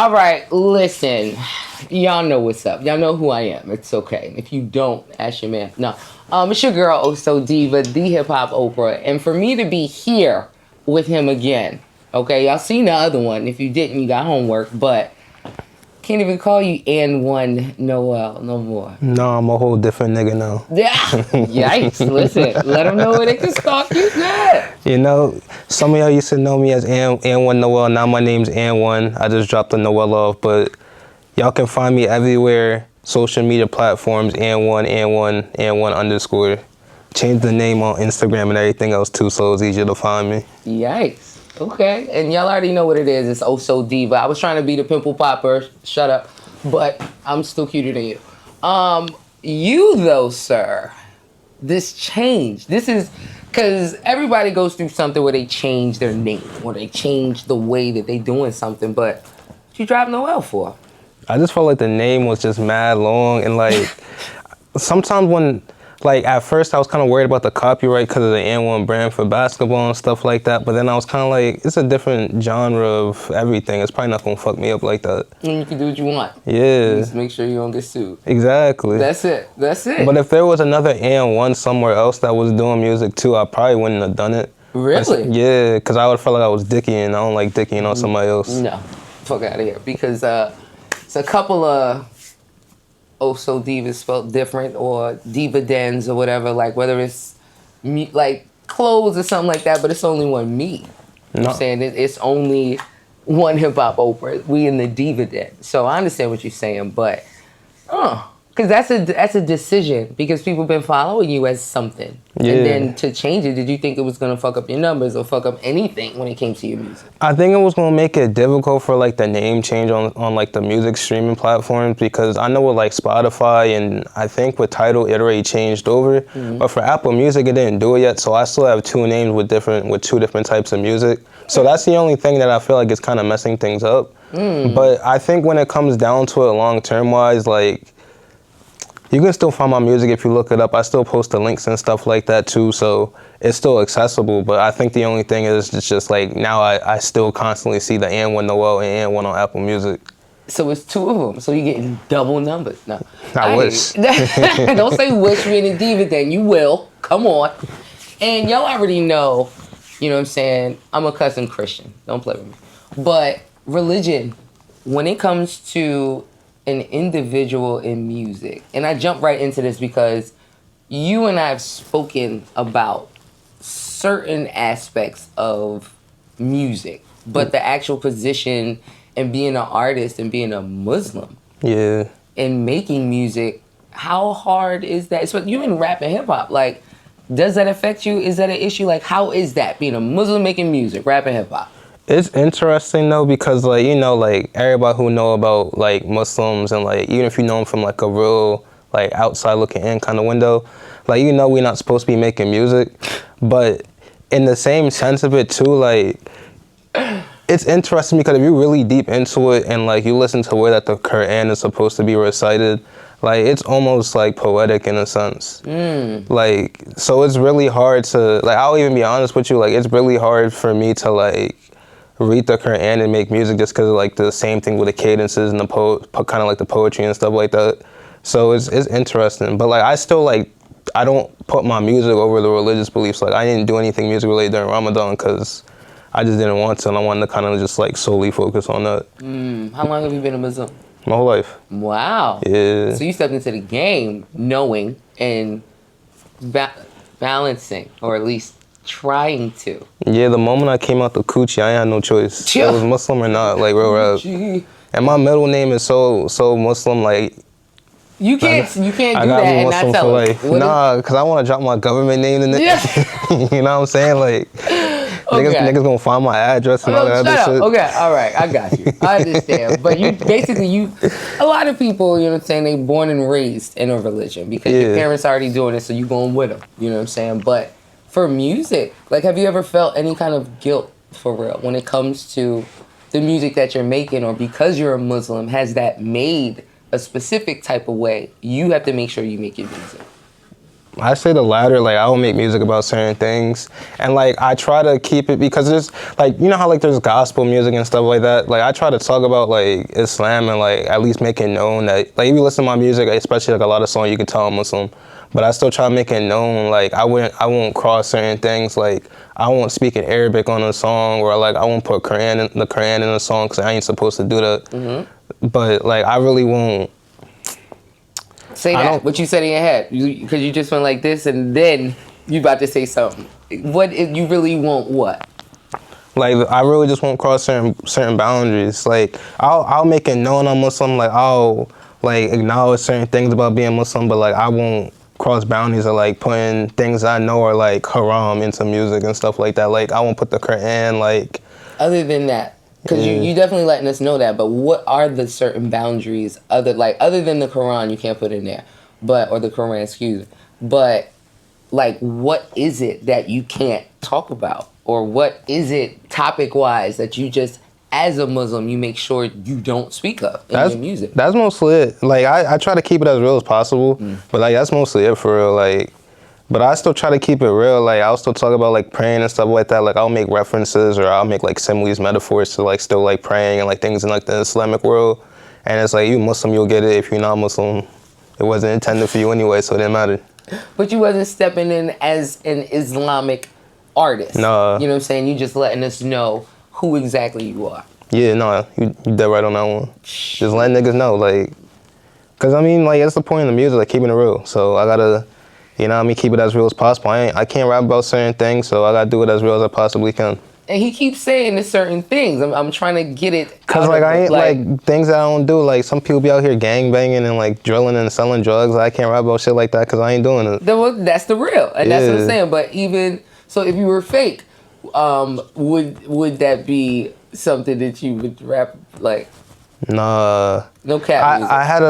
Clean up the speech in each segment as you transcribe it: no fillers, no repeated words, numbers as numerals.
All right, listen. Y'all know what's up. Y'all know who I am. It's okay. If you don't, ask your man. No. It's your girl, Oh So Diva, the hip hop Oprah. And for me to be here with him again, okay, y'all seen the other one. If you didn't, you got homework. But can't even call you AND1 Noel no more. No, I'm a whole different nigga now. Yeah. Yikes. Listen, let them know where they can stalk you. Good. You know, some of y'all used to know me as AND1 Noel. Now my name's AND1. I just dropped the Noel off, but y'all can find me everywhere. Social media platforms, AND1, AND1, AND1 underscore. Change the name on Instagram and everything else too, so it's easier to find me. Yikes. Okay. And y'all already know what it is. It's Oh So Diva. I was trying to be the pimple popper. Shut up. But I'm still cuter than you. You though, sir, this change. This is because everybody goes through something where they change their name or they change the way that they doing something. But what you drive Noel for? I just felt like the name was just mad long, and like sometimes when, like at first I was kind of worried about the copyright because of the AND1 brand for basketball and stuff like that, but then I was kind of like, it's a different genre of everything. It's probably not going to fuck me up like that. And you can do what you want. Yeah. Just make sure you don't get sued. Exactly. That's it. That's it. But if there was another AND1 somewhere else that was doing music too, I probably wouldn't have done it. Really? Yeah, because I would feel like I was dickieing. I don't like dickieing on somebody else. No. Fuck out of here. Because it's a couple of Oh So Divas spelled different, or Diva Dens or whatever, like whether it's like clothes or something like that, but it's only one me. You know what I'm saying? It's only one hip hop Oprah. We in the Diva Den. So I understand what you're saying, but because that's a decision, because people been following you as something. Yeah. And then to change it, did you think it was gonna fuck up your numbers or fuck up anything when it came to your music? I think it was gonna make it difficult for like the name change on like the music streaming platforms, because I know with like Spotify and I think with Tidal it already changed over, but for Apple Music it didn't do it yet. So I still have two names with two different types of music. So that's the only thing that I feel like is kind of messing things up. But I think when it comes down to it, long term wise, like, you can still find my music if you look it up. I still post the links and stuff like that too, so it's still accessible. But I think the only thing is it's just like now I still constantly see the AND1 Noel and AND1 on Apple Music. So it's two of them. So you're getting double numbers. No, I wish. Don't say wish you're in a Diva Den. You will. Come on. And y'all already know, you know what I'm saying, I'm a cousin Christian. Don't play with me. But religion, when it comes to an individual in music, and I jump right into this because you and I have spoken about certain aspects of music, but the actual position and being an artist and being a Muslim, and making music, how hard is that? So you in rap and hip hop, like, does that affect you? Is that an issue? Like, how is that being a Muslim making music, rap and hip hop? It's interesting though, because like, you know, like everybody who know about like Muslims, and like even if you know them from like a real like outside looking in kind of window, like, you know, we're not supposed to be making music, but in the same sense of it too, like, it's interesting because if you're really deep into it and like you listen to the way that the Quran is supposed to be recited, like, it's almost like poetic in a sense. Like, so it's really hard to, like, I'll even be honest with you, like, it's really hard for me to like read the Quran and make music just because of like the same thing with the cadences and the kind of like the poetry and stuff like that. So it's interesting, but like I still like, I don't put my music over the religious beliefs. Like, I didn't do anything music related during Ramadan because I just didn't want to, and I wanted to kind of just like solely focus on that. How long have you been a Muslim? My whole life. Wow. Yeah. So you stepped into the game knowing and balancing, or at least trying to. Yeah, the moment I came out the coochie, I ain't had no choice. It was Muslim or not, like real rap. And my middle name is so Muslim, like. You can't do that and Muslim not tell it. Nah, because I want to drop my government name in it. You know what I'm saying? Like, niggas gonna find my address and all that other shit. Okay, all right, I got you. I understand. But you basically, a lot of people, you know what I'm saying, they born and raised in a religion because your parents already doing it, so you going with them. You know what I'm saying? But for music, like, have you ever felt any kind of guilt for real when it comes to the music that you're making, or because you're a Muslim, has that made a specific type of way you have to make sure you make your music? I say the latter. Like, I will make music about certain things, and like I try to keep it because there's like, you know how like there's gospel music and stuff like that. Like, I try to talk about like Islam and like at least make it known that like if you listen to my music, especially like a lot of songs, you can tell I'm Muslim. But I still try to make it known like I won't cross certain things. Like, I won't speak in Arabic on a song, or like I won't put the Quran in a song because I ain't supposed to do that. Mm-hmm. But like I really won't. Say that. What you said in your head, because you just went like this, and then you about to say something. What if you really want? What? Like, I really just won't cross certain boundaries. Like, I'll make it known I'm Muslim. Like, I'll like acknowledge certain things about being Muslim, but like I won't cross boundaries of like putting things I know are like haram into music and stuff like that. Like, I won't put the Quran like. Other than that. Because you definitely letting us know that, but what are the certain boundaries other than the Quran you can't put in there, or the Quran, excuse me, but like what is it that you can't talk about, or what is it topic wise that you just as a Muslim you make sure you don't speak of in your music? That's mostly it. Like I try to keep it as real as possible, but like that's mostly it for real. Like. But I still try to keep it real. Like, I'll still talk about like praying and stuff like that. Like, I'll make references, or I'll make like similes, metaphors to like still like praying and like things in like the Islamic world. And it's like, you Muslim, you'll get it. If you're not Muslim, it wasn't intended for you anyway, so it didn't matter. But you wasn't stepping in as an Islamic artist. No. You know what I'm saying? You just letting us know who exactly you are. Yeah, no, you dead right on that one. Just letting niggas know, like, cause I mean, like, that's the point of the music, like keeping it real. So I gotta. You know what I mean? Keep it as real as possible. I can't rap about certain things, so I gotta do it as real as I possibly can. And he keeps saying the certain things. I'm trying to get it. Cause like I ain't like things that I don't do. Like some people be out here gang banging and like drilling and selling drugs. I can't rap about shit like that because I ain't doing it. That's the real, and that's what I'm saying. But even so, if you were fake, would that be something that you would rap like? Nah. No cap music. I had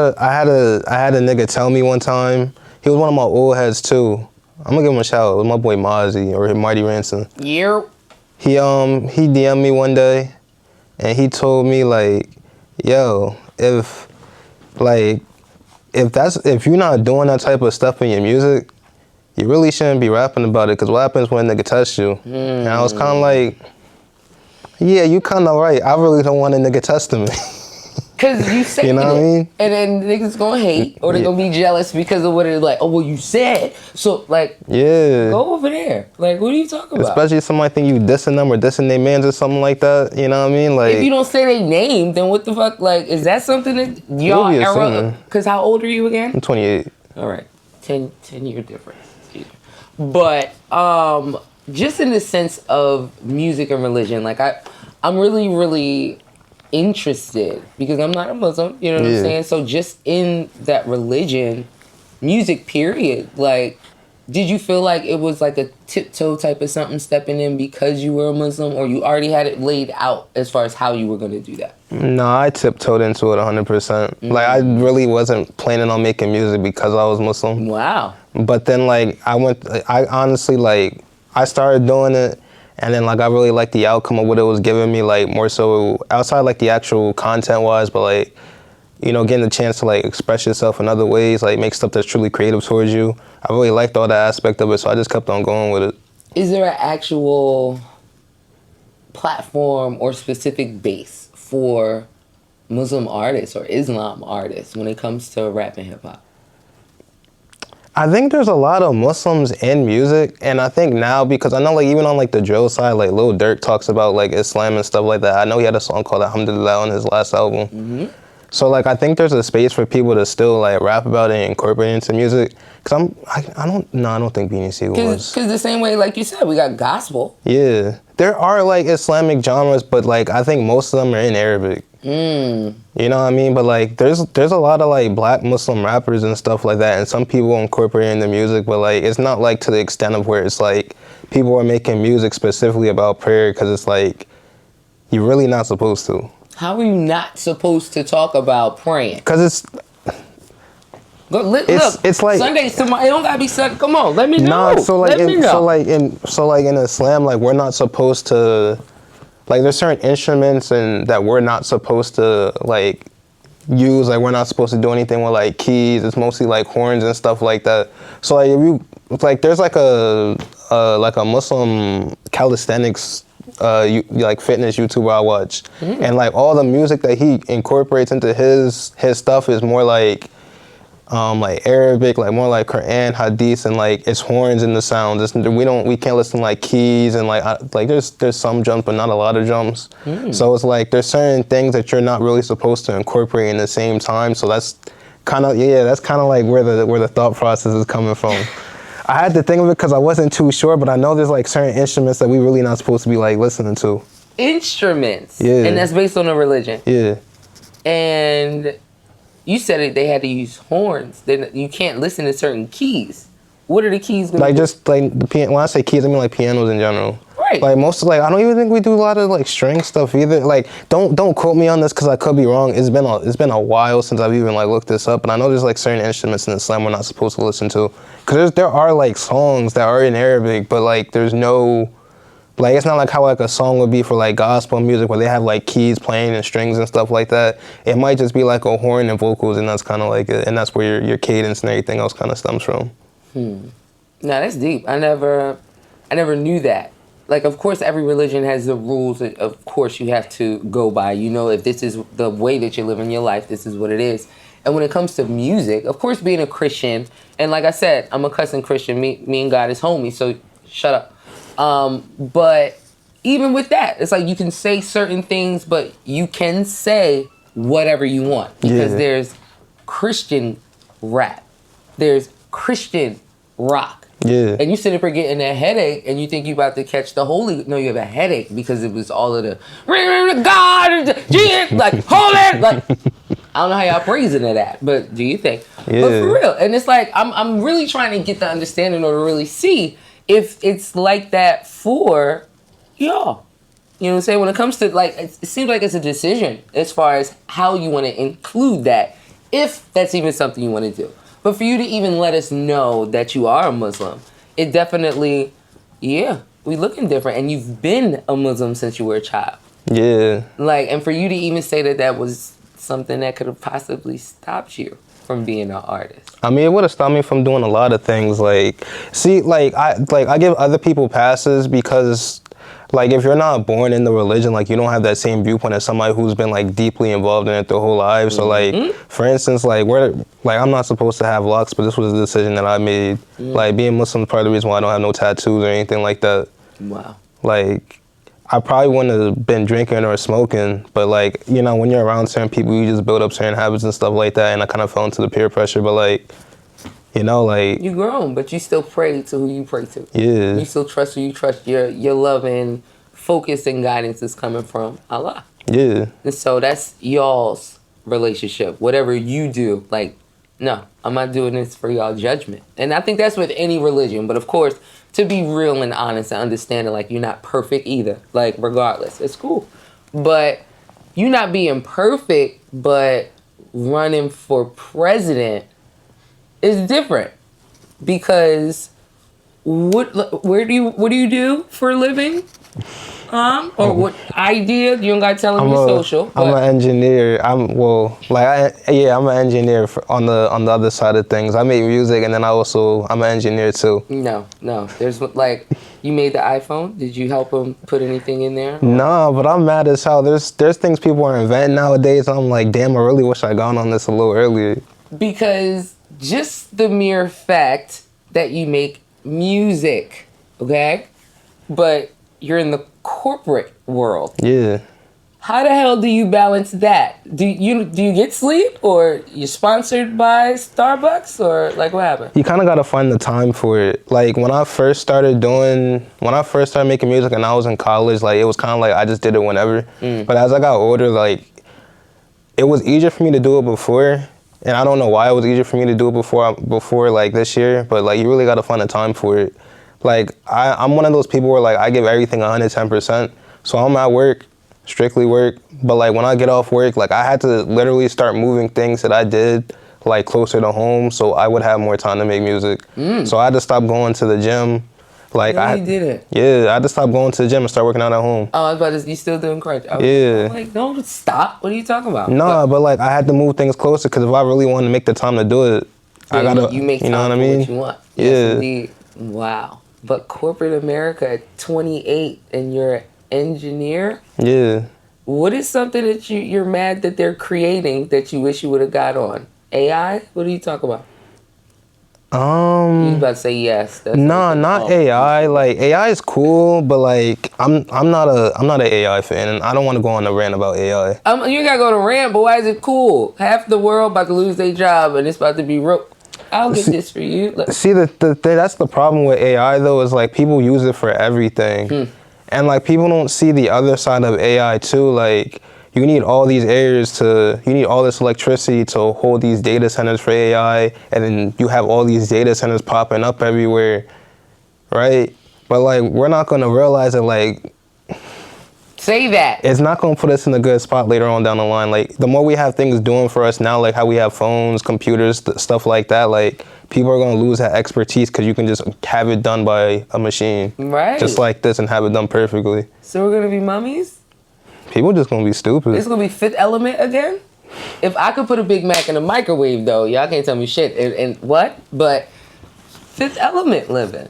a nigga tell me one time. He was one of my old heads too. I'm gonna give him a shout out. It was my boy Mozzie or Marty Ransom. Yeah. He DM'd me one day and he told me like, yo, if you're not doing that type of stuff in your music, you really shouldn't be rapping about it, because what happens when a nigga test you? And I was kinda like, yeah, you kinda right. I really don't want a nigga testing me. Cause you said you know what I mean? And then niggas gonna hate, or they're gonna be jealous because of what it's like. Oh, well, you said so. Like, yeah, go over there. Like, what are you talking about? Especially if somebody think you dissing them or dissing their mans or something like that. You know what I mean? Like, if you don't say their name, then what the fuck? Like, is that something that y'all era? Cause how old are you again? I'm 28. All right, 10-year difference. But just in the sense of music and religion, like I'm really interested, because I'm not a Muslim, you know what I'm saying? So just in that religion, music period, like, did you feel like it was like a tiptoe type of something stepping in because you were a Muslim, or you already had it laid out as far as how you were going to do that? No, I tiptoed into it 100%. Mm-hmm. Like, I really wasn't planning on making music because I was Muslim. Wow. But then, like, I honestly, like, I started doing it, and then, like, I really liked the outcome of what it was giving me, like, more so outside, like, the actual content-wise, but, like, you know, getting the chance to, like, express yourself in other ways, like, make stuff that's truly creative towards you. I really liked all that aspect of it, so I just kept on going with it. Is there an actual platform or specific base for Muslim artists or Islam artists when it comes to rap and hip-hop? I think there's a lot of Muslims in music, and I think now, because I know, like, even on, like, the drill side, like, Lil Durk talks about, like, Islam and stuff like that. I know he had a song called Alhamdulillah on his last album. Mm-hmm. So, like, I think there's a space for people to still, like, rap about it and incorporate it into music. Because I don't think Beanie Siegel was. Because the same way, like you said, we got gospel. Yeah. There are, like, Islamic genres, but, like, I think most of them are in Arabic. You know what I mean? But, like, there's a lot of, like, black Muslim rappers and stuff like that, and some people incorporate it in the music, but, like, it's not, like, to the extent of where it's, like, people are making music specifically about prayer, because it's, like, you're really not supposed to. How are you not supposed to talk about praying? Because it's like Sundays tomorrow. It don't gotta be Sunday. Come on, let me know. No, so like in Islam, like, we're not supposed to, like, there's certain instruments and that we're not supposed to, like, use. Like, we're not supposed to do anything with, like, keys. It's mostly like horns and stuff like that. So, like, like there's like a Muslim calisthenics like fitness YouTuber I watch, and like all the music that he incorporates into his stuff is more like Arabic, like more like Quran, Hadith, and like it's horns in the sounds. We can't listen to like keys and like there's some drums, but not a lot of drums. So it's like there's certain things that you're not really supposed to incorporate in the same time. So that's kind of like where the thought process is coming from. I had to think of it because I wasn't too sure, but I know there's like certain instruments that we really not supposed to be like listening to. Instruments, yeah, and that's based on a religion. Yeah, and you said it. They had to use horns. Then you can't listen to certain keys. What are the keys gonna like do? just like the piano. When I say keys, I mean like pianos in general. Right. Like most of I don't even think we do a lot of like string stuff either. Like don't quote me on this because I could be wrong. It's been a while since I've even like looked this up, and I know there's like certain instruments in Islam we're not supposed to listen to. Cause there are like songs that are in Arabic, but like there's no, like it's not like how like a song would be for like gospel music where they have like keys playing and strings and stuff like that. It might just be like a horn and vocals, and that's kind of like it, and that's where your cadence and everything else kind of stems from. No, that's deep. I never knew that. Like, of course, every religion has the rules that, of course, you have to go by. You know, if this is the way that you're living your life, this is what it is. And when it comes to music, of course, being a Christian, and like I said, I'm a cousin Christian. Me and God is homies, so shut up. But even with that, it's like you can say certain things, but you can say whatever you want. Because there's Christian rap. There's Christian rock. Yeah. And you sit up here getting a headache and you think you about to catch the holy. No, you have a headache because it was all of the God, Jesus, like holy, like I don't know how y'all praising to that, but do you think? Yeah. But for real, and it's like I'm really trying to get the understanding or to really see if it's like that for y'all. You know what I'm saying? When it comes to like, it seems like it's a decision as far as how you want to include that, if that's even something you want to do. But for you to even let us know that you are a Muslim, it definitely, we looking different. And you've been a Muslim since you were a child. Yeah. Like, and for you to even say that that was something that could have possibly stopped you from being an artist. I mean, it would have stopped me from doing a lot of things. Like, see, I give other people passes because, like, if you're not born in the religion, like, you don't have that same viewpoint as somebody who's been, like, deeply involved in it their whole life. So, like, for instance, like, I'm not supposed to have locks, but this was a decision that I made. Like, being Muslim is part of the reason why I don't have no tattoos or anything like that. Wow. Like, I probably wouldn't have been drinking or smoking, but, like, you know, when you're around certain people, you just build up certain habits and stuff like that, and I kind of fell into the peer pressure, but, like, you know, like... You grown, but you still pray to who you pray to. Yeah. You still trust who you trust. Your love and focus and guidance is coming from Allah. Yeah. And so that's y'all's relationship. Whatever you do, like, no, I'm not doing this for y'all judgment. And I think that's with any religion. But, of course, to be real and honest and understanding, like, you're not perfect either. Like, regardless, it's cool. But you not being perfect, but running for president is different, because what do you do for a living? Or what idea? You don't got to tell me social. I'm an engineer. I'm an engineer on the other side of things. I make music, and then I'm an engineer too. No. There's like, you made the iPhone. Did you help them put anything in there? No, but I'm mad as hell. There's things people are inventing nowadays. I'm like, damn, I really wish I'd gone on this a little earlier. Because just the mere fact that you make music, okay? But you're in the corporate world. Yeah. How the hell do you balance that? Do you get sleep, or you're sponsored by Starbucks, or like what happened? You kind of got to find the time for it. Like when I first started making music and I was in college, like it was kind of like I just did it whenever. But as I got older, like it was easier for me to do it before. And I don't know why it was easier for me to do it before like this year, but like you really got to find the time for it. Like I'm one of those people where like I give everything 110%. So I'm at work, strictly work, but like when I get off work, like I had to literally start moving things that I did like closer to home so I would have more time to make music. So I had to stop going to the gym. Like you did it. Yeah, I had to stop going to the gym and start working out at home. Oh, I was about to say, you still doing crunch? Yeah. I'm like, don't stop. What are you talking about? No, but like I had to move things closer because if I really wanted to make the time to do it, I gotta. You make time you know what I for mean? what you want. Yeah. Yes, indeed. Wow. But corporate America at 28 and you're an engineer? Yeah. What is something that you're mad that they're creating that you wish you would have got on? AI? What are you talking about? You about to say yes. That's Nah, not AI. Like AI is cool, but like I'm not an AI fan, and I don't want to go on a rant about AI. You gotta go to rant, but why is it cool? Half the world about to lose their job and it's about to be I'll get this for you. Look. See, that's the problem with AI though, is like people use it for everything, and like people don't see the other side of AI too. Like you need all these you need all this electricity to hold these data centers for AI, and then you have all these data centers popping up everywhere, right? But like we're not gonna realize it. Like Say that. it's not gonna put us in a good spot later on down the line. Like the more we have things doing for us now, like how we have phones, computers, stuff like that, like people are gonna lose that expertise because you can just have it done by a machine, Right. just like this, and have it done perfectly. So we're gonna be mummies? People just gonna be stupid. It's gonna be Fifth Element again? If I could put a Big Mac in a microwave though, y'all can't tell me shit. And what? But Fifth Element living.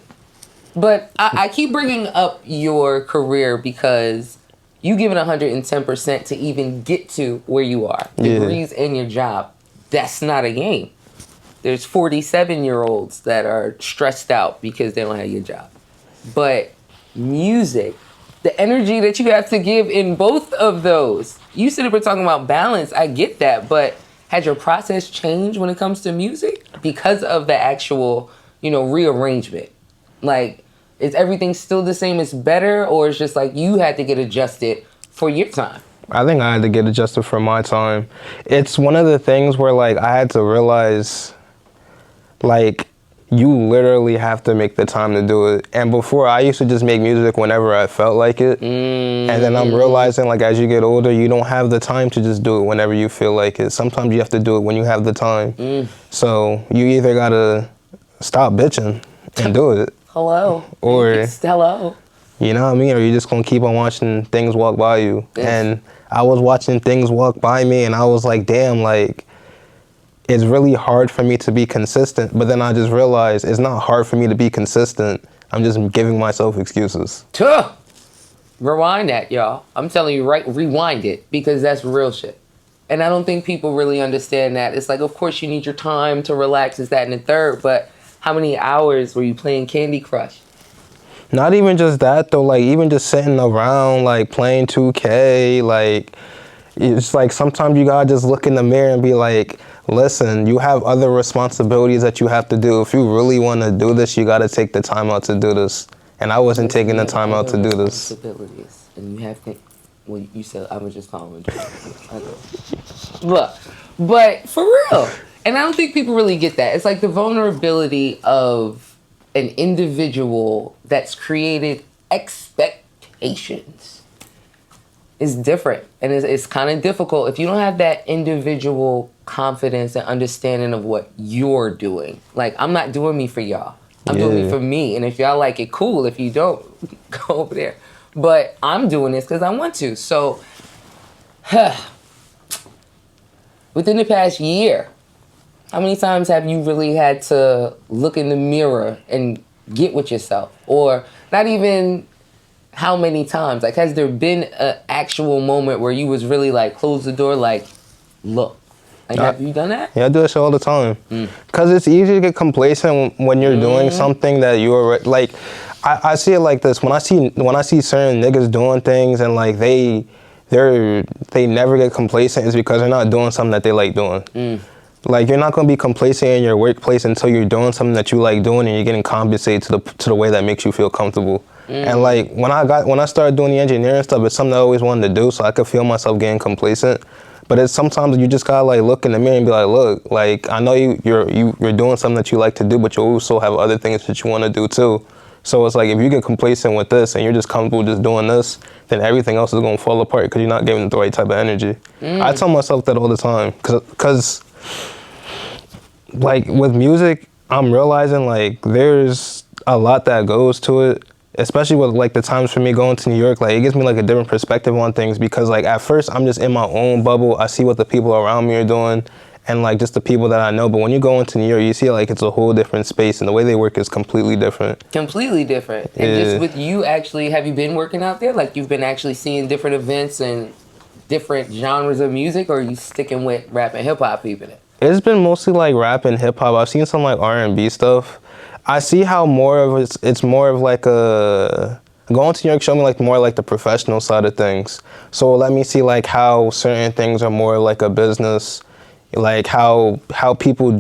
But I keep bringing up your career because you give it 110% to even get to where you are. Degrees in your job. That's not a game. There's 47-year-olds that are stressed out because they don't have your job. But music, the energy that you have to give in both of those. You sit up here talking about balance. I get that. But has your process changed when it comes to music? Because of the actual, rearrangement. Like, is everything still the same as better? Or it's just like you had to get adjusted for your time? I think I had to get adjusted for my time. It's one of the things where like I had to realize like you literally have to make the time to do it. And before I used to just make music whenever I felt like it. And then I'm realizing like as you get older, you don't have the time to just do it whenever you feel like it. Sometimes you have to do it when you have the time. So you either gotta stop bitching and do it. Hello. Or hello. You know what I mean? Or you're just gonna keep on watching things walk by you. Yes. And I was watching things walk by me and I was like, damn, like, it's really hard for me to be consistent. But then I just realized it's not hard for me to be consistent. I'm just giving myself excuses. Tuh! Rewind that, y'all. I'm telling you, rewind it, because that's real shit. And I don't think people really understand that. It's like, of course you need your time to relax, is that and the third, but how many hours were you playing Candy Crush? Not even just that though, like even just sitting around like playing 2K, like it's like sometimes you gotta just look in the mirror and be like, listen, you have other responsibilities that you have to do. If you really want to do this, you gotta take the time out to do this. And I wasn't taking the time out to do this. Responsibilities, and you have to. Well, you said I was just calling. Look, but for real, and I don't think people really get that. It's like the vulnerability of an individual that's created expectations is different, and it's kind of difficult if you don't have that individual confidence and understanding of what you're doing. Like, I'm not doing me for y'all. I'm doing me for me, and if y'all like it, cool. If you don't, go over there. But I'm doing this because I want to. So, within the past year, how many times have you really had to look in the mirror and get with yourself? Or not even how many times? Like, has there been an actual moment where you was really like, close the door, like, look? Like, have you done that? Yeah, I do that shit all the time. Because it's easy to get complacent when you're doing something that you're like. I see it like this. When I see certain niggas doing things and like they never get complacent, is because they're not doing something that they like doing. Like, you're not gonna be complacent in your workplace until you're doing something that you like doing and you're getting compensated to the way that makes you feel comfortable. And like when I started doing the engineering stuff, it's something I always wanted to do, so I could feel myself getting complacent. But it's sometimes you just gotta like look in the mirror and be like, look, like I know you're doing something that you like to do, but you also have other things that you want to do too. So it's like if you get complacent with this and you're just comfortable just doing this, then everything else is gonna fall apart because you're not giving it the right type of energy. I tell myself that all the time, cause like with music, I'm realizing like there's a lot that goes to it, especially with like the times for me going to New York. Like it gives me like a different perspective on things, because like at first I'm just in my own bubble. I see what the people around me are doing, and like just the people that I know. But when you go into New York, you see like it's a whole different space, and the way they work is completely different. Completely different. And Yeah. just with you actually, have you been working out there? Like you've been actually seeing different events and different genres of music, or are you sticking with rap and hip hop even? It's been mostly like rap and hip hop. I've seen some like R&B stuff. I see how more of it's more of like a going to New York showed me like more like the professional side of things. So let me see like how certain things are more like a business, like how people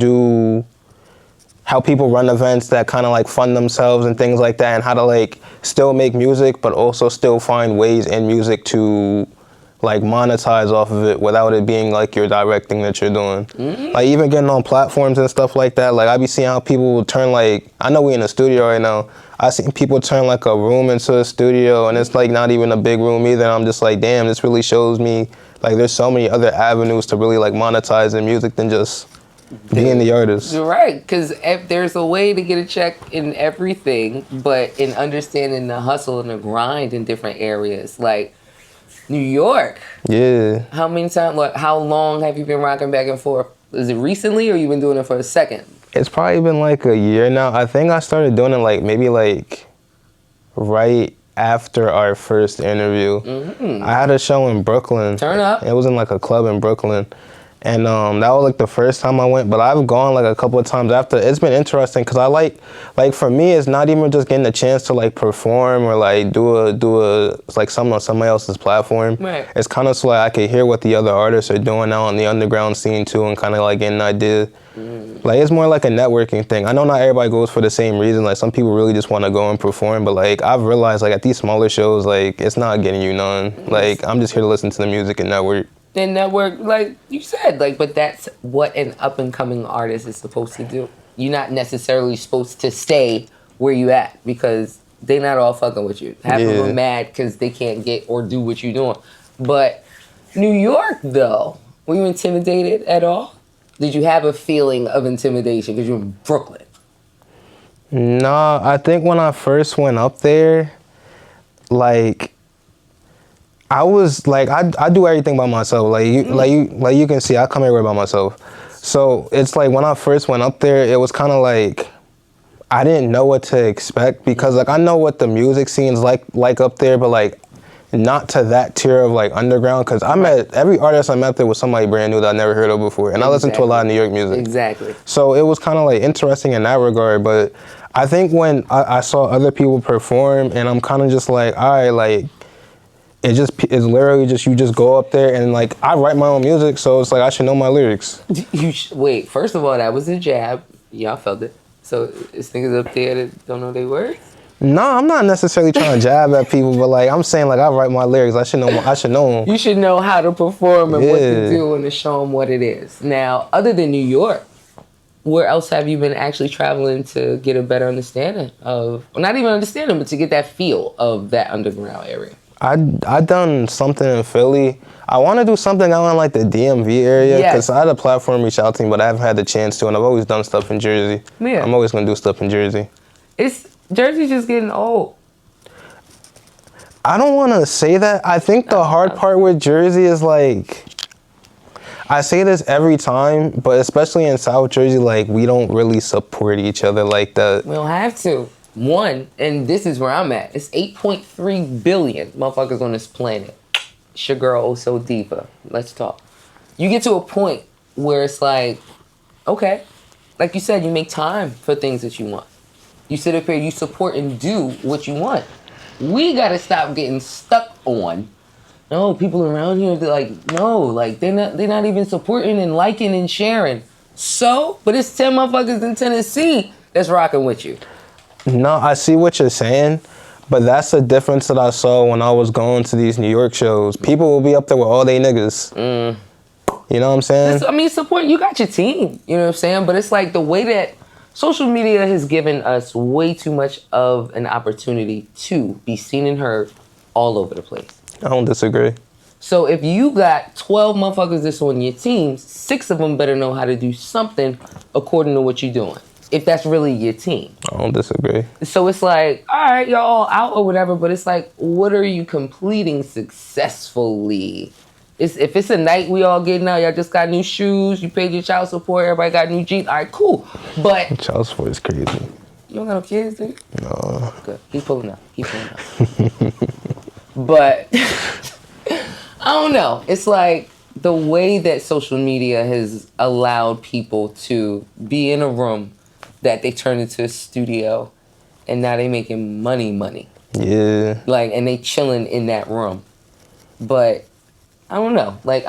run events that kind of like fund themselves and things like that, and how to like still make music but also still find ways in music to like monetize off of it without it being like your direct thing that you're doing. Like even getting on platforms and stuff like that. Like I be seeing how people will turn like, I know we in a studio right now. I seen people turn like a room into a studio, and it's like not even a big room either. I'm just like, damn, this really shows me like there's so many other avenues to really like monetize in music than just being the artist. You're right, because if there's a way to get a check in everything, but in understanding the hustle and the grind in different areas, like New York. Yeah. How many times? Like, how long have you been rocking back and forth? Is it recently, or you been doing it for a second? It's probably been like a year now. I think I started doing it like maybe like right after our first interview. I had a show in Brooklyn. Turn up. It was in like a club in Brooklyn. And that was like the first time I went, but I've gone like a couple of times after. It's been interesting because I like for me, it's not even just getting a chance to like perform or like do a like something on somebody else's platform. Right. It's kind of so like I can hear what the other artists are doing out on the underground scene too, and kind of like get an idea. Like it's more like a networking thing. I know not everybody goes for the same reason. Like some people really just want to go and perform, but like I've realized like at these smaller shows, like it's not getting you none. Like I'm just here to listen to the music and network. And network, like you said, like, but that's what an up and coming artist is supposed to do. You're not necessarily supposed to stay where you at because they not all fucking with you. Half of them are mad because they can't get or do what you're doing. But New York, though, were you intimidated at all? Did you have a feeling of intimidation because you're in Brooklyn? No, I think when I first went up there, like I was like I do everything by myself. Like you can see, I come everywhere by myself. So it's like when I first went up there, it was kind of like I didn't know what to expect because like I know what the music scene's like up there, but like not to that tier of like underground. Because I met every artist I met there was somebody brand new that I never heard of before, and I listened to a lot of New York music. Exactly. So it was kind of like interesting in that regard. But I think when I saw other people perform, and I'm kind of just like, all right, like. It's literally just you just go up there and like I write my own music, so it's like I should know my lyrics. Wait, first of all, that was a jab. Y'all felt it. So it's niggas up there that don't know their words. No, I'm not necessarily trying to jab at people, but like I'm saying like I write my lyrics. I should know them. You should know how to perform and what to do and to show them what it is. Now, other than New York, where else have you been actually traveling to get a better understanding of, well, not even understanding, but to get that feel of that underground area? I done something in Philly. I want to do something out in like the DMV area because I had a platform reach out to me, but I haven't had the chance to, and I've always done stuff in Jersey. Yeah. I'm always gonna do stuff in Jersey. Jersey's just getting old. I don't want to say that. I think the hard part with Jersey is like, I say this every time, but especially in South Jersey, like we don't really support each other like that. We don't have to. One, and this is where I'm at, it's 8.3 billion motherfuckers on this planet. It's your girl, also Diva. Let's talk. You get to a point where it's like, okay, like you said, you make time for things that you want. You sit up here, you support and do what you want. We gotta stop getting stuck on, no, people around here, they're like, no, like they're not even supporting and liking and sharing. So, but it's 10 motherfuckers in Tennessee that's rocking with you. No, I see what you're saying, but that's the difference that I saw when I was going to these New York shows. People will be up there with all they niggas. You know what I'm saying? Support, you got your team, you know what I'm saying? But it's like the way that social media has given us way too much of an opportunity to be seen and heard all over the place. I don't disagree. So if you got 12 motherfuckers that's on your team, 6 of them better know how to do something according to what you're doing. If that's really your team. I don't disagree. So it's like, all right, y'all all out or whatever, but it's like, what are you completing successfully if it's a night we all getting out, y'all just got new shoes, you paid your child support, everybody got new jeans. All right, cool. But Child support is crazy. you don't got no kids, do you? No. Good. He's pulling up. But I don't know. It's like the way that social media has allowed people to be in a room that they turn into a studio, and now they making money. Yeah. Like, and they chilling in that room. But I don't know. Like,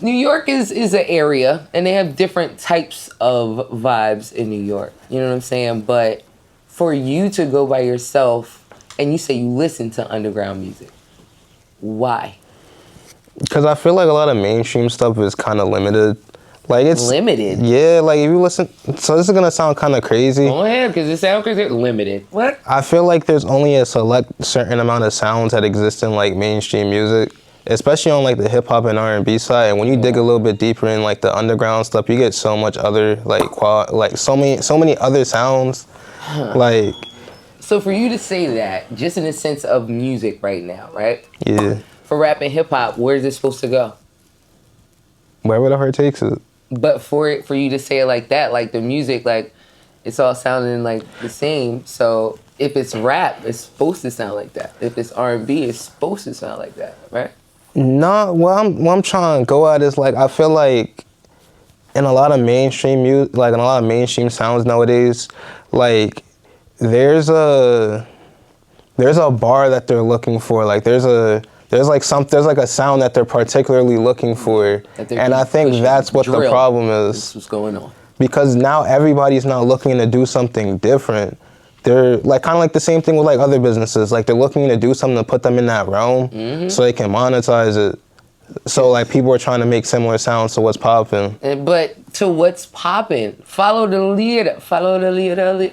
New York is an area, and they have different types of vibes in New York. You know what I'm saying? But for you to go by yourself, and you say you listen to underground music, why? Because I feel like a lot of mainstream stuff is kind of limited. Like, it's Limited? Yeah, like if you listen, so this is gonna sound kind of crazy. Go ahead, because it sounds crazy. Limited. What? I feel like there's only a select certain amount of sounds that exist in like mainstream music, especially on like the hip hop and R&B side. And when you dig a little bit deeper in like the underground stuff, you get so much other like so many other sounds. Like, So for you to say that, just in the sense of music right now, right? yeah, For rap and hip hop, where is it supposed to go? wherever the heart takes it. But for you to say it like that, like the music, like it's all sounding like the same. So if it's rap, it's supposed to sound like that. If it's R&B, it's supposed to sound like that, right? No, what I'm trying to go at is like I feel like in a lot of mainstream music, like in a lot of mainstream sounds nowadays, like there's a bar that they're looking for. Like there's like a sound that they're particularly looking for, and I think that's what the problem is. That's what's going on. Because now everybody's not looking to do something different. They're like kind of like the same thing with like other businesses. Like they're looking to do something to put them in that realm so they can monetize it. So like people are trying to make similar sounds to what's popping. But to what's popping, follow the leader.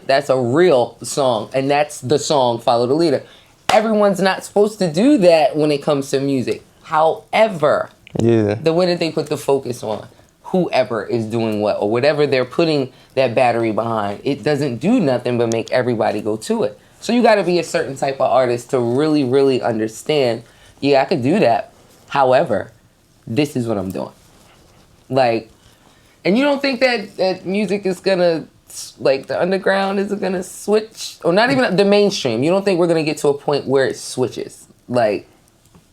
That's a real song, and that's the song Follow the Leader. Everyone's not supposed to do that when it comes to music. However, the way that they put the focus on whoever is doing what or whatever they're putting that battery behind, it doesn't do nothing but make everybody go to it. So you got to be a certain type of artist to really, really understand, yeah, I could do that. However, this is what I'm doing. Like, and you don't think that music is going to, like, the underground is going to switch? Or not even the mainstream. You don't think we're going to get to a point where it switches? Like,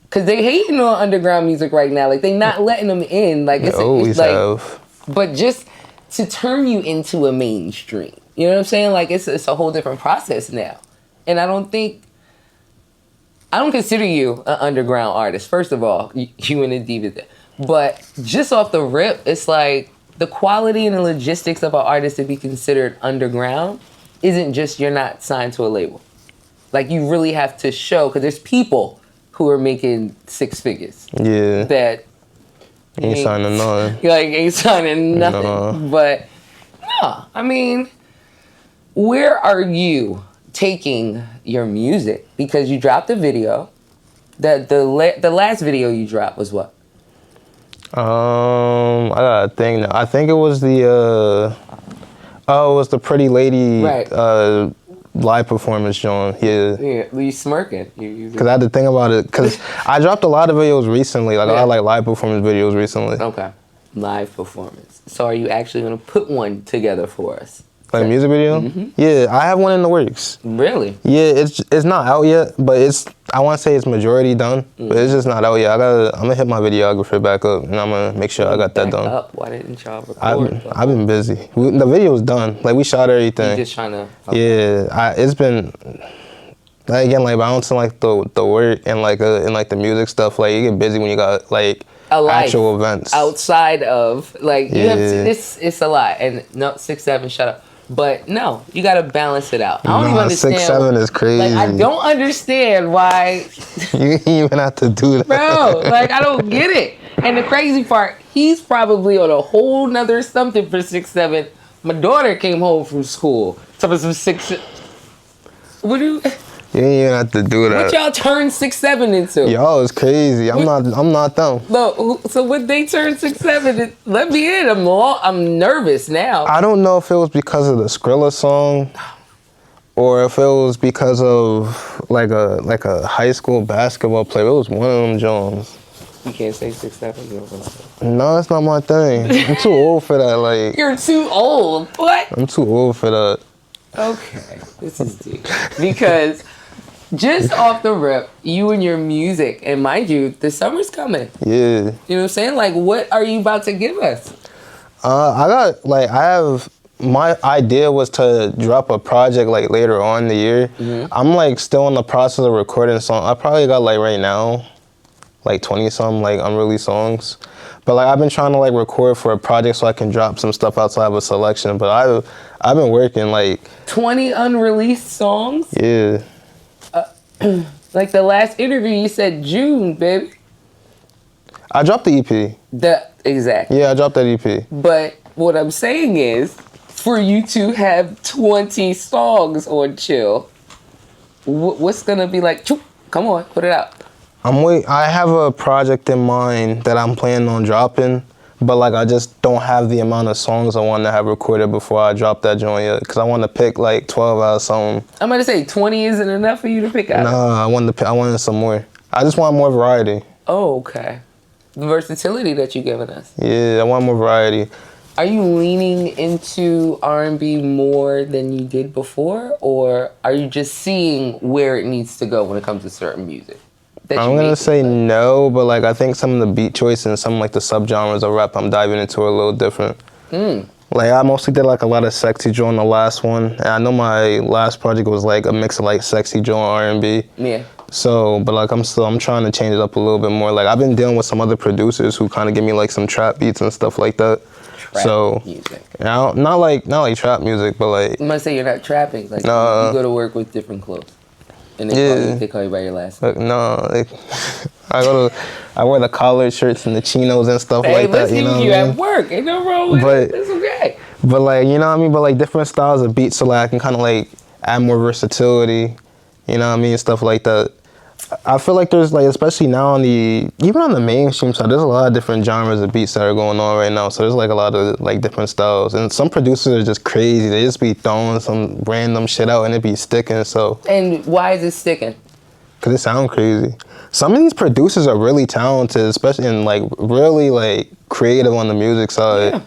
because they hating on underground music right now. Like, they not letting them in. Like, it's like, but just to turn you into a mainstream. You know what I'm saying? Like, it's a whole different process now. And I don't consider you an underground artist. First of all, you in the Diva Den. But just off the rip, it's like the quality and the logistics of an artist to be considered underground isn't just you're not signed to a label. Like, you really have to show, because there's people who are making six figures. Yeah. That ain't signing nothing. Like, ain't signing nothing. No. But, no, I mean, where are you taking your music? Because you dropped a video. The last video you dropped was what? I got a thing now. I think it was it was the Pretty Lady live performance, John. Yeah, you smirking. Because I had to think about it. Because I dropped a lot of videos recently. Like, a lot of like live performance videos recently. Okay. Live performance. So are you actually going to put one together for us? Like a music video? Mm-hmm. Yeah, I have one in the works. Really? Yeah, it's not out yet, but I want to say it's majority done, but it's just not out yet. I'm gonna hit my videographer back up, and I'm gonna make sure I got that done. Up? Why didn't y'all record? I've been busy. The video's done. Like, we shot everything. You just trying to? Okay. Yeah, it's been. Like, again, like balancing like the work and like the music stuff. Like, you get busy when you got like actual events outside of like you have this. It's a lot. And no, 6, 7, shut up. But no, you gotta balance it out. I don't even understand. 6, 7 is crazy. Like, I don't understand why. You even have to do that, bro. Like, I don't get it. And the crazy part, he's probably on a whole nother something for 6, 7. My daughter came home from school. So some 6. What do you? You ain't even have to do that. What y'all turn 6, 7 into? Yo, it's crazy. I'm not them. No, so when they turn 6, 7, let me in. I'm nervous now. I don't know if it was because of the Skrilla song, or if it was because of like a high school basketball player. It was one of them Jones. You can't say 6'7"? You don't want to say. No, that's not my thing. I'm too old for that. Like, You're too old. What? I'm too old for that. Okay, this is deep. Because just off the rip, you and your music, and mind you, the summer's coming. Yeah. You know what I'm saying? Like, what are you about to give us? My idea was to drop a project like later on in the year. Mm-hmm. I'm like still in the process of recording songs. I probably got like right now, like 20 some like unreleased songs. But like I've been trying to like record for a project so I can drop some stuff outside of a selection. But I've been working like 20 unreleased songs? Yeah. Like the last interview, you said June, baby. I dropped the EP. Exactly. Yeah, I dropped that EP. But what I'm saying is, for you to have 20 songs on Chill, what's gonna be like? Come on, put it out. I have a project in mind that I'm planning on dropping, but like I just don't have the amount of songs I want to have recorded before I drop that joint yet. Cause I want to pick like 12 out of something. I'm gonna say 20 isn't enough for you to pick out. Nah, I wanted some more. I just want more variety. Oh, okay. The versatility that you're giving us. Yeah, I want more variety. Are you leaning into R&B more than you did before, or are you just seeing where it needs to go when it comes to certain music? I'm gonna say no, but like I think some of the beat choice and some like the subgenres of rap I'm diving into are a little different. Like I mostly did like a lot of sexy drill on the last one, and I know my last project was like a mix of like sexy drill and R&B. Yeah. So, but like I'm trying to change it up a little bit more. Like I've been dealing with some other producers who kind of give me like some trap beats and stuff like that. Trap music. Not like trap music, but like. I'm gonna say you're not trapping. Like you go to work with different clothes, and they call you by your last name. I wear the collared shirts and the chinos and stuff like that. You know, you at work. Ain't no wrong with it. It's okay. But like, you know what I mean? But like different styles of beats, so like I can kind of like add more versatility. You know what I mean? Stuff like that. I feel like there's like, especially now even on the mainstream side, there's a lot of different genres of beats that are going on right now. So there's like a lot of like different styles, and some producers are just crazy. They just be throwing some random shit out and it be sticking. So. And why is it sticking? Cause it sounds crazy. Some of these producers are really talented, especially in like really like creative on the music side. Yeah.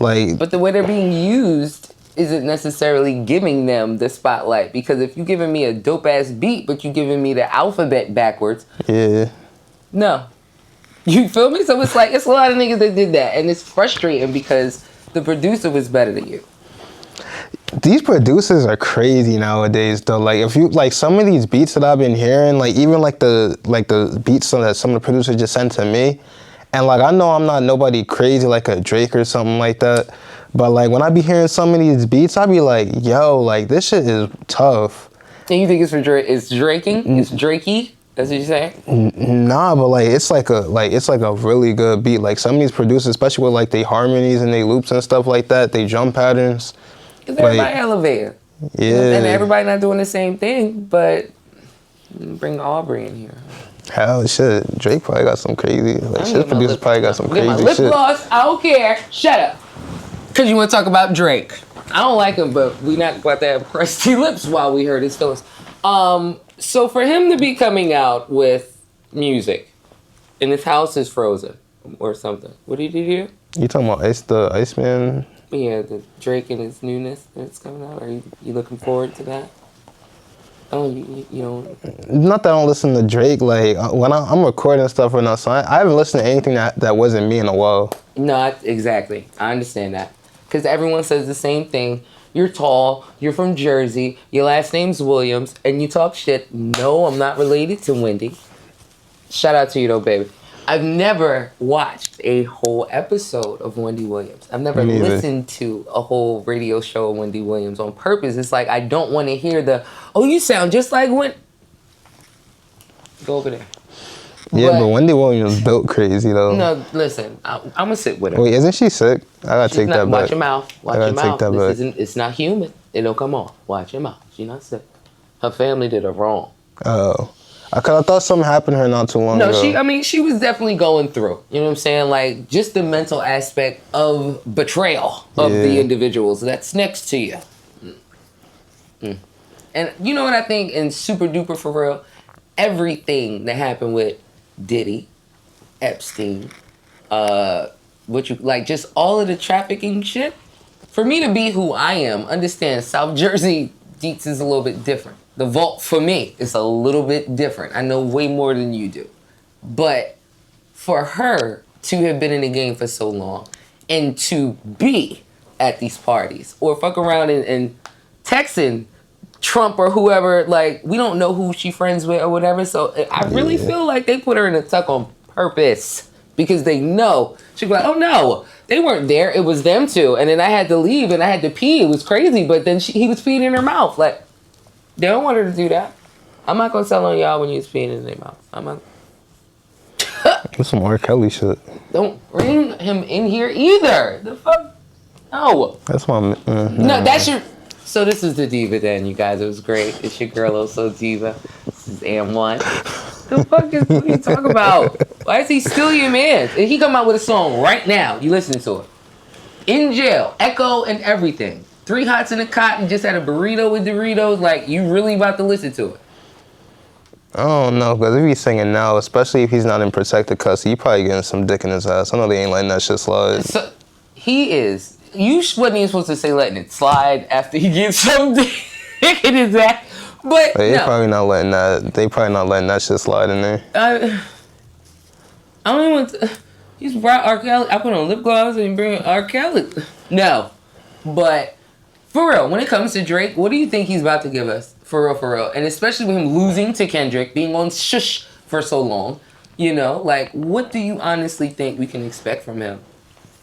Like, but the way they're being used isn't necessarily giving them the spotlight, because if you're giving me a dope ass beat but you're giving me the alphabet backwards, no, you feel me? So it's like it's a lot of niggas that did that, and it's frustrating because the producer was better than you. These producers are crazy nowadays though. Like if you like some of these beats that I've been hearing, like even like the beats that some of the producers just sent to me, and like I know I'm not nobody crazy like a Drake or something like that. But like when I be hearing some of these beats, I be like, yo, like this shit is tough. And you think it's for Drake? It's draking? It's Drakey? That's what you're saying? Nah, but like it's like a really good beat. Like some of these producers, especially with like they harmonies and they loops and stuff like that, they drum patterns. Cause everybody elevating. Yeah. And everybody not doing the same thing, but bring Aubrey in here. Hell shit. Drake probably got some crazy. Like shit producers probably got some crazy lip shit. Gloss, I don't care. Shut up. Cause you want to talk about Drake. I don't like him, but we not about to have crusty lips while we heard his feelings. So for him to be coming out with music, and his house is frozen or something. What did he do? You talking about the Iceman? Yeah, the Drake and his newness that's coming out. Are you looking forward to that? Oh, you know. Not that I don't listen to Drake. Like when I'm recording stuff right now, so I haven't listened to anything that wasn't me in a while. No, exactly. I understand that. Because everyone says the same thing. You're tall, you're from Jersey, your last name's Williams, and you talk shit. No, I'm not related to Wendy. Shout out to you though, baby. I've never watched a whole episode of Wendy Williams. I've never listened to a whole radio show of Wendy Williams on purpose. It's like I don't want to hear oh, you sound just like Wendy. Go over there. Yeah, but Wendy Williams built crazy though. No, listen, I'm gonna sit with her. Wait, isn't she sick? I gotta take that back. Watch your mouth. Watch your mouth. It's not human. It'll come off. Watch your mouth. She's not sick. Her family did her wrong. Oh. Cause I thought something happened to her not too long ago. No, she was definitely going through. You know what I'm saying? Like just the mental aspect of betrayal of the individuals that's next to you. And you know what I think? And super duper for real, everything that happened with Diddy, Epstein, what you like, just all of the trafficking shit. For me to be who I am, understand South Jersey Deets is a little bit different. The vault for me is a little bit different. I know way more than you do. But for her to have been in the game for so long and to be at these parties or fuck around and texting Trump or whoever, like, we don't know who she friends with or whatever. So I really feel like they put her in a tuck on purpose because they know. She'd be like, oh no, they weren't there. It was them two. And then I had to leave and I had to pee. It was crazy. But then he was peeing in her mouth. Like, they don't want her to do that. I'm not going to tell on y'all when you was peeing in their mouth. I'm not. That's some R. Kelly shit. Don't bring him in here either. The fuck? No. That's my... No, that's your... So this is the Diva Den, you guys. It was great. It's your girl, Also Diva. This is AND1. The fuck is... What are you talking about? Why is he still your man? And he come out with a song right now. You listening to it. In jail. Echo and everything. 3 hots in a cot and just had a burrito with Doritos. Like, you really about to listen to it. I don't know, because if he's singing now, especially if he's not in protected custody, he probably getting some dick in his ass. I know they ain't letting that shit slide. So, he is. You wasn't even supposed to say letting it slide after he gets some dick in his ass. But Like, they no. probably not letting that. They probably not letting that shit slide in there. I don't even want to. He's brought R. Kelly. I put on lip gloss and bring R. Kelly. No. But for real, when it comes to Drake, what do you think he's about to give us? For real, for real. And especially with him losing to Kendrick, being on shush for so long. You know, like, what do you honestly think we can expect from him?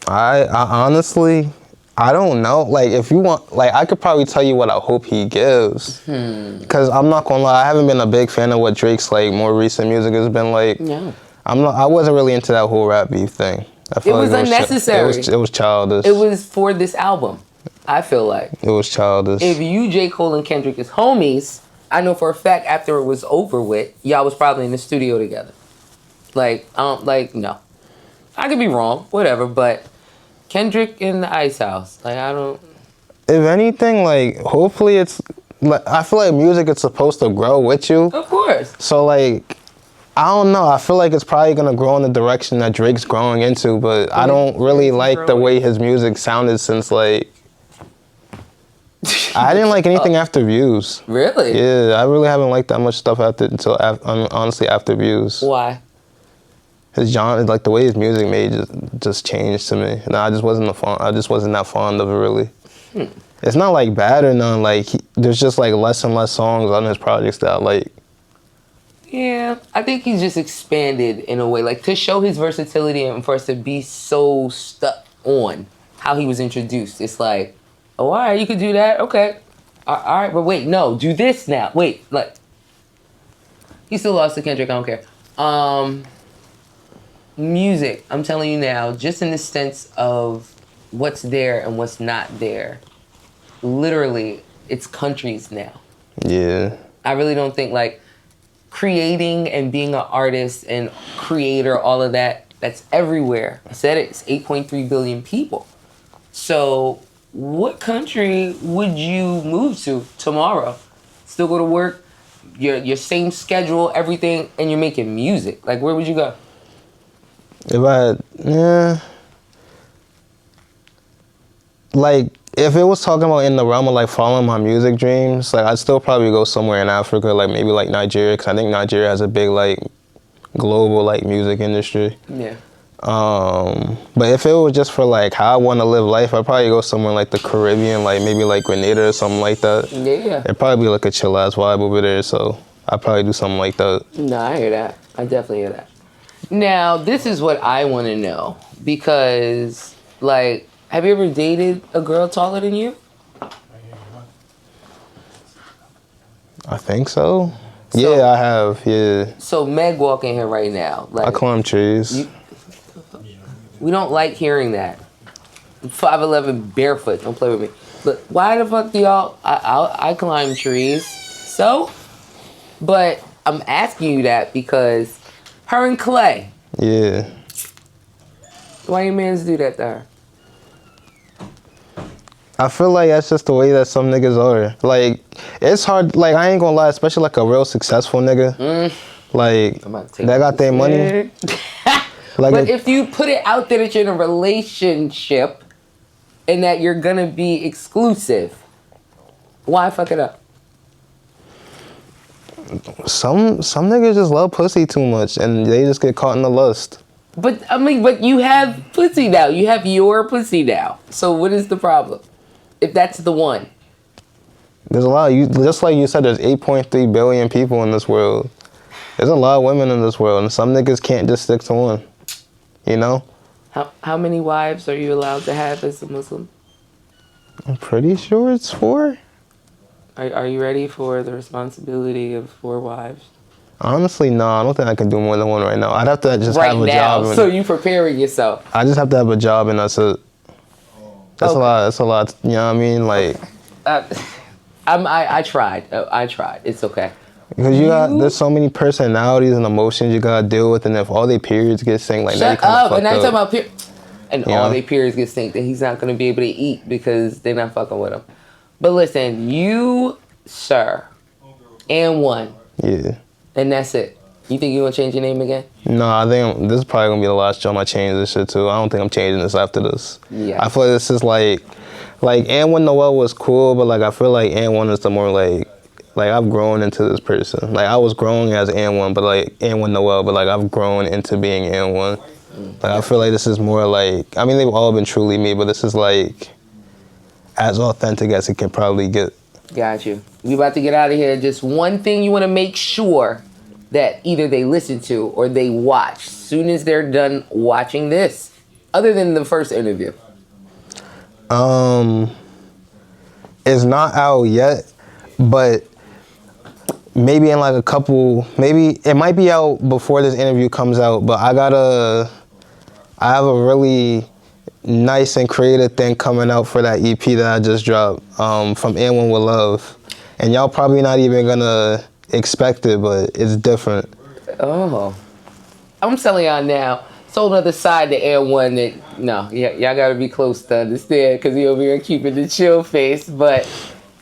I honestly, I don't know. Like, if you want, like, I could probably tell you what I hope he gives. Because I'm not gonna lie, I haven't been a big fan of what Drake's, like, more recent music has been like. Yeah. I wasn't really into that whole rap beef thing. I It felt was like unnecessary. It was childish. It was for this album, I feel like. It was childish. If you, J. Cole, and Kendrick is homies, I know for a fact after it was over with, y'all was probably in the studio together. Like, no. I could be wrong, whatever, but Kendrick in the Ice House, like, I don't... If anything, like, hopefully it's... Like, I feel like music is supposed to grow with you. Of course. So, like, I don't know. I feel like it's probably going to grow in the direction that Drake's growing into, but I don't really like the way his music sounded since, like... I didn't like anything after Views. Really? Yeah, I really haven't liked that much stuff honestly after Views. Why? His genre, like the way his music made, just changed to me. And I just wasn't that fond of it really. It's not like bad or none. Like there's just like less and less songs on his projects that I like. Yeah, I think he's just expanded in a way, like to show his versatility and for us to be so stuck on how he was introduced. It's like, oh, all right, you could do that. Okay. All right, but wait, no, do this now. Wait, like, he still lost to Kendrick. I don't care. Music, I'm telling you now, just in the sense of what's there and what's not there. Literally, it's countries now. Yeah. I really don't think, like, creating and being an artist and creator, all of that, that's everywhere. I said it, it's 8.3 billion people. So what country would you move to tomorrow? Still go to work, your same schedule, everything, and you're making music. Like, where would you go? If like, if it was talking about in the realm of like following my music dreams, like I'd still probably go somewhere in Africa, like maybe like Nigeria, because I think Nigeria has a big like global like music industry. Yeah. But if it was just for like how I want to live life, I'd probably go somewhere like the Caribbean, like maybe like Grenada or something like that. Yeah. It'd probably be like a chill ass vibe over there, so I'd probably do something like that. No, I hear that. I definitely hear that. Now, this is what I want to know, because, like, have you ever dated a girl taller than you? I think so. Yeah, I have. Yeah. So Meg walking here right now. Like, I climb trees. We don't like hearing that. 5'11" barefoot. Don't play with me. But why the fuck do y'all? I climb trees. So, but I'm asking you that because her and Clay. Yeah. Why you mans do that to her? I feel like that's just the way that some niggas are. Like, it's hard. Like, I ain't gonna lie, especially like a real successful nigga. Like, that got their money. Like but if you put it out there that you're in a relationship and that you're gonna be exclusive, why fuck it up? Some niggas just love pussy too much and they just get caught in the lust. But I mean, but you have pussy now. You have your pussy now. So what is the problem? If that's the one. There's a lot. Just like you said, there's 8.3 billion people in this world. There's a lot of women in this world, and some niggas can't just stick to one. You know? How many wives are you allowed to have as a Muslim? I'm pretty sure it's 4. Are you ready for the responsibility of 4 wives? Honestly, no. I don't think I can do more than one right now. I'd have to just have a job. So you preparing yourself. I just have to have a job, and that's it. That's a lot. That's a lot. You know what I mean? Like, I tried. I tried. It's okay. because there's so many personalities and emotions you gotta deal with, and if all their periods get synced, like shut up. And I talking about and Yeah. all their periods get synced, then he's not gonna be able to eat because they're not fucking with him. But listen, you, sir, AND1, Yeah. and that's it. You think you gonna change your name again? No, I think this is probably gonna be the last jump I change this shit too. I don't think I'm changing this after this. Yeah. I feel like this is like AND1 Noel was cool, but like I feel like AND1 is the more like I've grown into this person. Like I was growing as AND1, but like AND1 Noel, but like I've grown into being AND1. Like I feel like this is more like, I mean they've all been truly me, but this is like as authentic as it can probably get. Got you. We about to get out of here. Just one thing you want to make sure that either they listen to or they watch soon as they're done watching this, other than the first interview. It's not out yet, but maybe in like a couple, maybe it might be out before this interview comes out, but I have a really nice and creative thing coming out for that EP that I just dropped, from AND1 With Love. And y'all probably not even gonna expect it, but it's different. Oh. I'm telling y'all now, it's a whole other side to AND1 that, no, y'all gotta be close to understand, because he over here keeping the chill face, but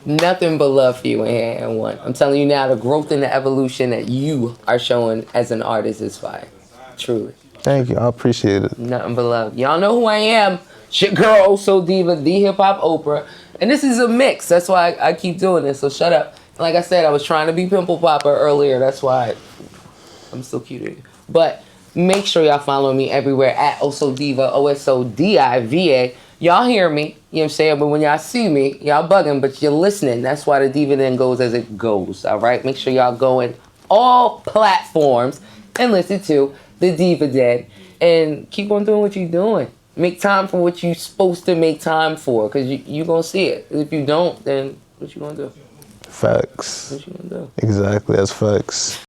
nothing but love for you in here, AND1. I'm telling you now, the growth and the evolution that you are showing as an artist is fire. Truly. Thank you, I appreciate it. Nothing but love. Y'all know who I am. It's your girl, Also Diva, the Hip Hop Oprah. And this is a mix. That's why I keep doing this, so shut up. Like I said, I was trying to be Pimple Popper earlier. That's why I'm still cute to you. But make sure y'all follow me everywhere at Also Diva, OSODIVA. Y'all hear me, you know what I'm saying? But when y'all see me, y'all bugging, but you're listening. That's why the Diva Den goes as it goes, all right? Make sure y'all go in all platforms and listen to the Diva Den. And keep on doing what you're doing. Make time for what you're supposed to make time for, because you going to see it. If you don't, then what you going to do? Facts. What you going to do? Exactly, that's facts.